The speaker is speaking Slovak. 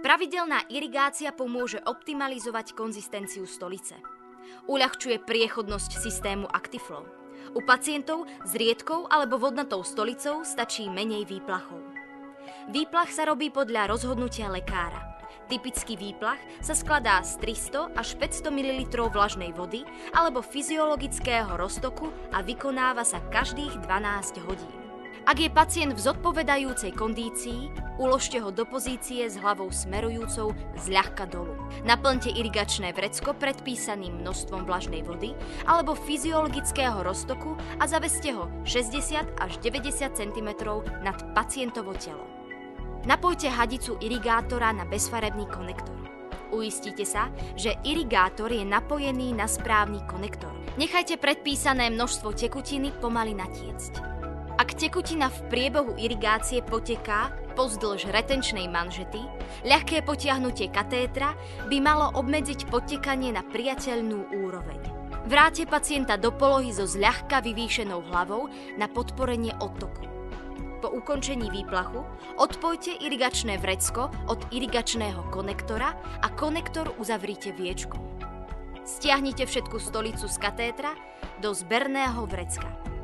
Pravidelná irigácia pomôže optimalizovať konzistenciu stolice. Uľahčuje priechodnosť systému Actiflow. U pacientov s riedkou alebo vodnatou stolicou stačí menej výplachov. Výplach sa robí podľa rozhodnutia lekára. Typický výplach sa skladá z 300 až 500 ml vlažnej vody alebo fyziologického roztoku a vykonáva sa každých 12 hodín. Ak je pacient v zodpovedajúcej kondícii, uložte ho do pozície s hlavou smerujúcou zľahka dolu. Naplňte irigačné vrecko predpísaným množstvom vlažnej vody alebo fyziologického roztoku a zaveste ho 60 až 90 cm nad pacientovo telo. Napojte hadicu irigátora na bezfarebný konektor. Uistite sa, že irigátor je napojený na správny konektor. Nechajte predpísané množstvo tekutiny pomaly natiecť. Ak tekutina v priebehu irigácie poteká pozdĺž retenčnej manžety, ľahké potiahnutie katétra by malo obmedziť podtekanie na priateľnú úroveň. Vráťte pacienta do polohy so zľahka vyvýšenou hlavou na podporenie odtoku. Po ukončení výplachu odpojte irigačné vrecko od irigačného konektora a konektor uzavrite viečkom. Stiahnite všetku stolicu z katétra do zberného vrecka.